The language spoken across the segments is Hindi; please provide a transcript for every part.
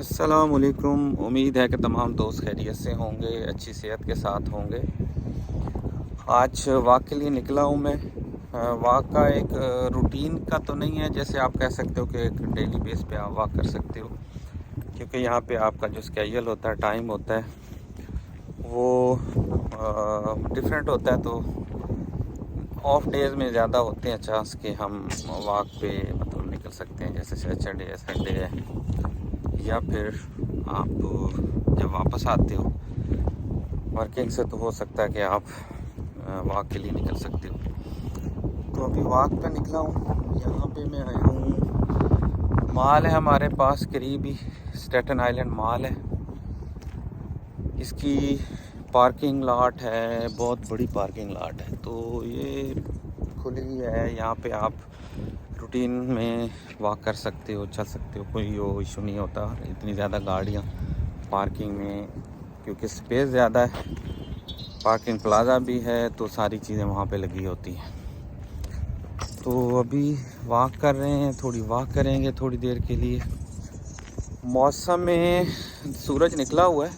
अस्सलामुअलैकुम। उम्मीद है कि तमाम दोस्त खैरियत से होंगे, अच्छी सेहत के साथ होंगे। आज वॉक के लिए निकला हूँ मैं। वॉक का एक रूटीन का तो नहीं है, जैसे आप कह सकते हो कि एक डेली बेस पे आप वॉक कर सकते हो, क्योंकि यहाँ पे आपका जो स्केड्यूल होता है, टाइम होता है, वो डिफरेंट होता है। तो ऑफ डेज़ में ज़्यादा होते हैं चांस कि हम वॉक पे मतलब निकल सकते हैं, जैसे सैटरडे है, संडे है, या फिर आप जब वापस आते हो वर्किंग से तो हो सकता है कि आप वॉक के लिए निकल सकते हो। तो अभी वॉक पे निकला हूँ। यहाँ पे मैं आया हूँ, मॉल है हमारे पास करीब ही, स्टेटन आइलैंड मॉल है। इसकी पार्किंग लॉट है, बहुत बड़ी पार्किंग लॉट है। तो ये खुली है, यहाँ पे आप रूटीन में वॉक कर सकते हो, चल सकते हो, कोई वो इशू नहीं होता। इतनी ज़्यादा गाड़ियाँ पार्किंग में, क्योंकि स्पेस ज़्यादा है, पार्किंग प्लाजा भी है, तो सारी चीज़ें वहाँ पे लगी होती हैं। तो अभी वॉक कर रहे हैं, थोड़ी वॉक करेंगे थोड़ी देर के लिए। मौसम में सूरज निकला हुआ है,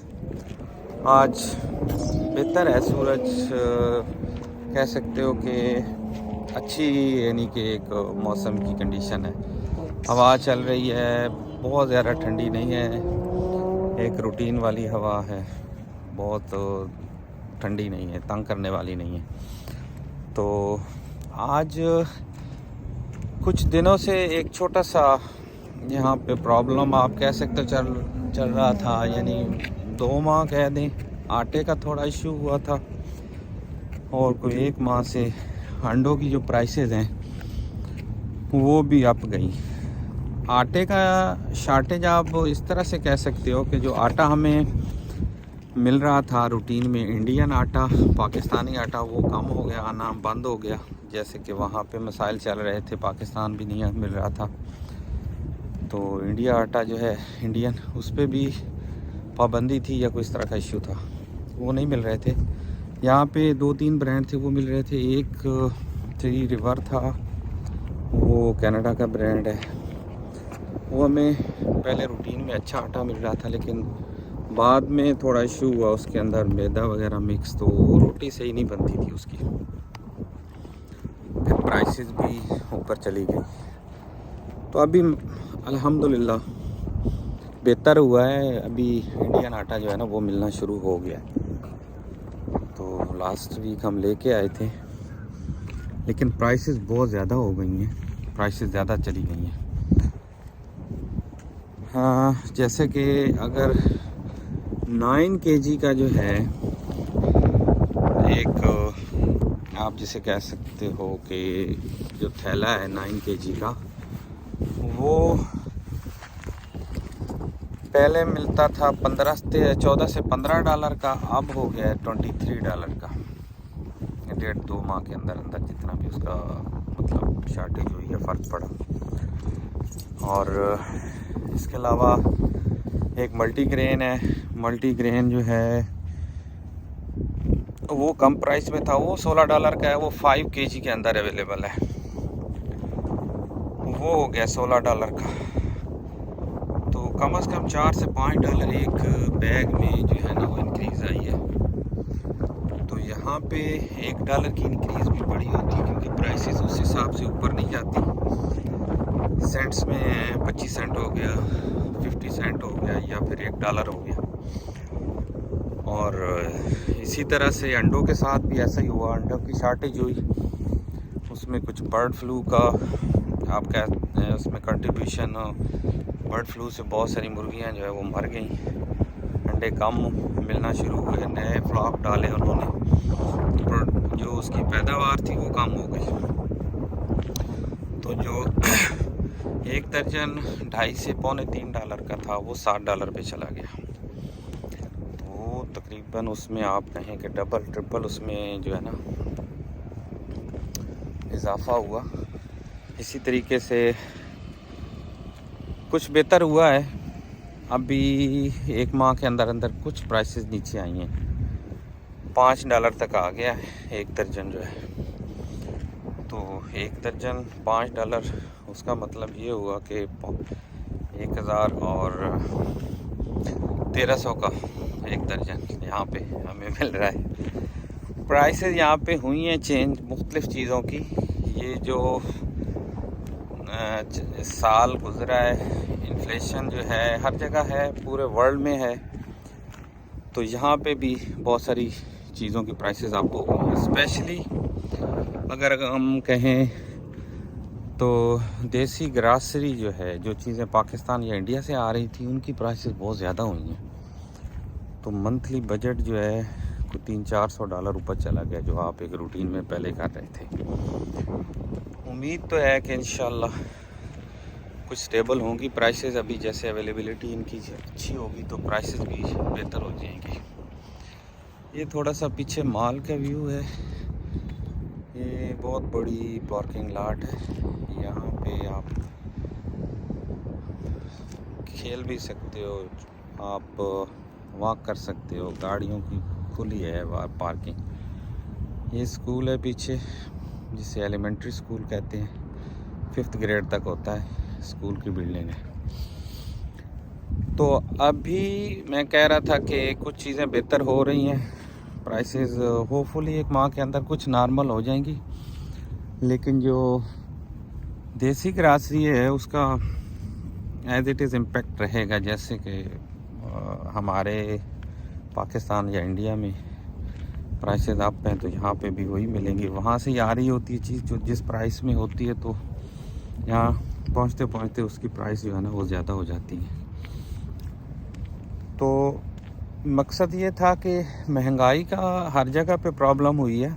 आज बेहतर है सूरज, कह सकते हो कि अच्छी, यानी कि एक मौसम की कंडीशन है। हवा चल रही है, बहुत ज़्यादा ठंडी नहीं है, एक रूटीन वाली हवा है, बहुत ठंडी नहीं है, तंग करने वाली नहीं है। तो आज कुछ दिनों से एक छोटा सा यहाँ पे प्रॉब्लम आप कह सकते हो चल रहा था, यानी 2 माह कह दें, आटे का थोड़ा इशू हुआ था। और कोई 1 माह से अंडों की जो प्राइसेस हैं वो भी अप गई। आटे का शार्टेज आप इस तरह से कह सकते हो कि जो आटा हमें मिल रहा था रूटीन में, इंडियन आटा, पाकिस्तानी आटा, वो कम हो गया, आना बंद हो गया। जैसे कि वहाँ पे मसाइल चल रहे थे, पाकिस्तान भी नहीं मिल रहा था, तो इंडिया आटा जो है इंडियन, उस पर भी पाबंदी थी या कोई इस तरह का इशू था, वो नहीं मिल रहे थे। यहाँ पे 2-3 ब्रांड थे वो मिल रहे थे। एक थ्री रिवर था, वो कनाडा का ब्रांड है, वो हमें पहले रूटीन में अच्छा आटा मिल रहा था, लेकिन बाद में थोड़ा इशू हुआ, उसके अंदर मैदा वगैरह मिक्स, तो रोटी सही नहीं बनती थी उसकी, फिर प्राइसेस भी ऊपर चली गई। तो अभी अल्हम्दुलिल्लाह बेहतर हुआ है, अभी इंडियन आटा जो है ना वो मिलना शुरू हो गया है। तो लास्ट वीक हम लेके आए थे, लेकिन प्राइसेस बहुत ज़्यादा हो गई हैं, प्राइसेस ज़्यादा चली गई हैं। हाँ, जैसे कि अगर 9 kg का जो है, एक आप जिसे कह सकते हो कि जो थैला है 9 kg का, वो पहले मिलता था 14 से $15 का, अब हो गया है $23 का। 1.5-2 माह के अंदर अंदर जितना भी उसका मतलब शार्टेज हुई है, फ़र्क पड़ा। और इसके अलावा एक मल्टीग्रेन है, मल्टीग्रेन जो है वो कम प्राइस में था, वो $16 का है, वो 5 kg के अंदर अवेलेबल है, वो हो गया $16 का। तो कम से कम $4 से $5 एक बैग में जो है ना वो इंक्रीज़ आई है। तो यहाँ पे $1 की इंक्रीज़ भी बड़ी होती है, क्योंकि प्राइसेस उस हिसाब से ऊपर नहीं जाती। सेंट्स में 25 सेंट हो गया, 50 सेंट हो गया, या फिर $1 हो गया। और इसी तरह से अंडों के साथ भी ऐसा ही हुआ, अंडों की शार्टेज हुई, उसमें कुछ बर्ड फ्लू का आप कहते हैं, उसमें कंट्रीब्यूशन, बर्ड फ्लू से बहुत सारी मुर्गियां जो है वो मर गई, अंडे कम मिलना शुरू हुए, नए फ्लॉक डाले उन्होंने, तो जो उसकी पैदावार थी वो कम हो गई। तो जो 1 दर्जन 2.5 से $3 का था, वो $7 पे चला गया। तो तकरीबन उसमें आप कहें कि डबल ट्रिपल उसमें जो है ना इजाफा हुआ। इसी तरीके से कुछ बेहतर हुआ है, अभी 1 माह के अंदर अंदर कुछ प्राइसेस नीचे आई हैं, $5 तक आ गया है 1 दर्जन जो है। तो 1 दर्जन $5, उसका मतलब ये हुआ कि 1000 और 1300 का एक दर्जन यहाँ पे हमें मिल रहा है। प्राइसेस यहाँ पे हुई हैं चेंज मुख्तलिफ़ चीज़ों की। ये जो साल गुज़रा है, इन्फ्लेशन जो है हर जगह है, पूरे वर्ल्ड में है, तो यहाँ पे भी बहुत सारी चीज़ों की प्राइसेस आपको होंगी। स्पेशली अगर हम कहें तो देसी ग्रासरी जो है, जो चीज़ें पाकिस्तान या इंडिया से आ रही थी, उनकी प्राइसेस बहुत ज़्यादा हुई हैं। तो मंथली बजट जो है कोई $300-400 ऊपर चला गया, जो आप एक रूटीन में पहले कर रहे थे। उम्मीद तो है कि इंशाल्लाह कुछ स्टेबल होंगी प्राइसेस। अभी जैसे अवेलेबिलिटी इनकी अच्छी होगी तो प्राइसेस भी बेहतर हो जाएंगी। ये थोड़ा सा पीछे मॉल का व्यू है। ये बहुत बड़ी पार्किंग लॉट है, यहाँ पे आप खेल भी सकते हो, आप वॉक कर सकते हो, गाड़ियों की खुली है पार्किंग। ये स्कूल है पीछे, जिसे एलिमेंट्री स्कूल कहते हैं, 5th ग्रेड तक होता है, स्कूल की बिल्डिंग है। तो अभी मैं कह रहा था कि कुछ चीज़ें बेहतर हो रही हैं, प्राइसेस होपफुली एक माह के अंदर कुछ नॉर्मल हो जाएंगी। लेकिन जो देसी ग्रासरी है उसका एज इट इज़ इम्पेक्ट रहेगा। जैसे कि हमारे पाकिस्तान या इंडिया में प्राइसेस अप हैं तो यहाँ पे भी वही मिलेंगी। वहाँ से ही आ रही होती है चीज़ जो जिस प्राइस में होती है, तो यहाँ पहुँचते पहुँचते उसकी प्राइस जो है ना वो ज़्यादा हो जाती है। तो मकसद ये था कि महंगाई का हर जगह पे प्रॉब्लम हुई है,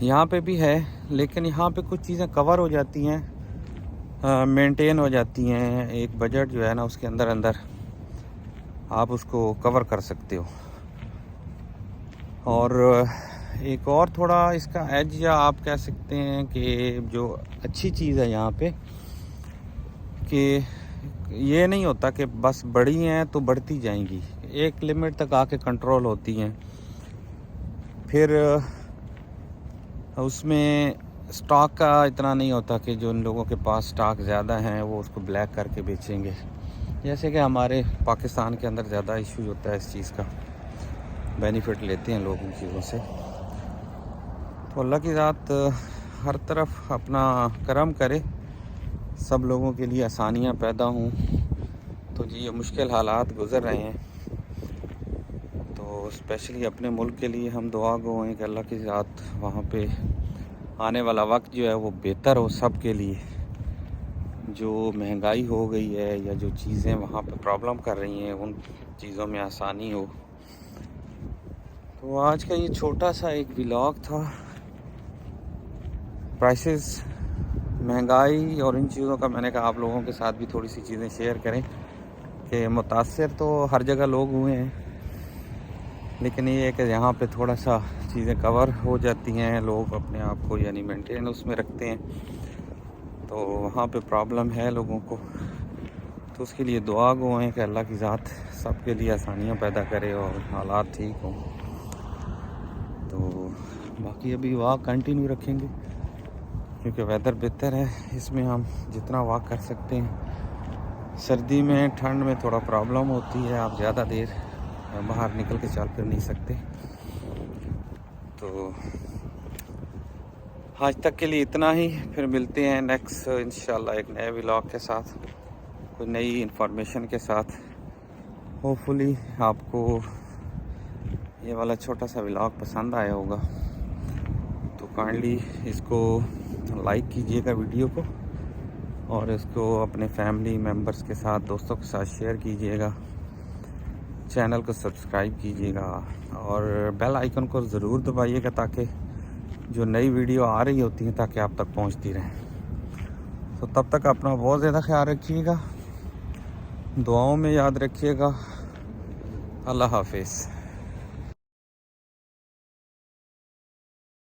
यहाँ पे भी है, लेकिन यहाँ पे कुछ चीज़ें कवर हो जाती हैं, मेंटेन हो जाती हैं। एक बजट जो है ना उसके अंदर अंदर आप उसको कवर कर सकते हो। और एक और थोड़ा इसका एज या आप कह सकते हैं कि जो अच्छी चीज़ है यहाँ पे कि ये नहीं होता कि बस बड़ी हैं तो बढ़ती जाएंगी, एक लिमिट तक आके कंट्रोल होती हैं। फिर उसमें स्टॉक का इतना नहीं होता कि जो उन लोगों के पास स्टॉक ज़्यादा हैं वो उसको ब्लैक करके बेचेंगे, जैसे कि हमारे पाकिस्तान के अंदर ज़्यादा इशू होता है। इस चीज़ का बेनिफिट लेते हैं लोग इन चीज़ों से। तो अल्लाह की ज़ात हर तरफ अपना करम करे, सब लोगों के लिए आसानियाँ पैदा हों। तो जी ये मुश्किल हालात गुज़र रहे हैं, तो स्पेशली अपने मुल्क के लिए हम दुआ गो हैं कि अल्लाह की ज़ात वहाँ पे आने वाला वक्त जो है वो बेहतर हो सब के लिए। जो महंगाई हो गई है या जो चीज़ें वहाँ पे प्रॉब्लम कर रही हैं, उन चीज़ों में आसानी हो। तो आज का ये छोटा सा एक व्लॉग था, प्राइसेस, महंगाई और इन चीज़ों का। मैंने कहा आप लोगों के साथ भी थोड़ी सी चीज़ें शेयर करें कि मुतासर तो हर जगह लोग हुए हैं, लेकिन ये है कि यहाँ पे थोड़ा सा चीज़ें कवर हो जाती हैं, लोग अपने आप को यानी मेंटेन उसमें रखते हैं, तो वहाँ पे प्रॉब्लम है लोगों को। तो उसके लिए दुआ गो हैं कि अल्लाह की ज़ात सब के लिए आसानियाँ पैदा करे और हालात ठीक हों। तो बाकी अभी वॉक कंटिन्यू रखेंगे क्योंकि वेदर बेहतर है, इसमें हम जितना वॉक कर सकते हैं। सर्दी में ठंड में थोड़ा प्रॉब्लम होती है, आप ज़्यादा देर बाहर निकल के चल फिर नहीं सकते। तो आज तक के लिए इतना ही, फिर मिलते हैं नेक्स्ट इंशाल्लाह एक नए व्लॉग के साथ, कोई नई इन्फॉर्मेशन के साथ। होपफुली आपको ये वाला छोटा सा व्लॉग पसंद आया होगा, तो काइंडली इसको लाइक कीजिएगा वीडियो को, और इसको अपने फैमिली मेम्बर्स के साथ, दोस्तों के साथ शेयर कीजिएगा। चैनल को सब्सक्राइब कीजिएगा और बेल आइकन को ज़रूर दबाइएगा ताकि जो नई वीडियो आ रही होती हैं ताकि आप तक पहुंचती रहें। तो तब तक अपना बहुत ज़्यादा ख्याल रखिएगा, दुआओं में याद रखिएगा। अल्लाह हाफिज़।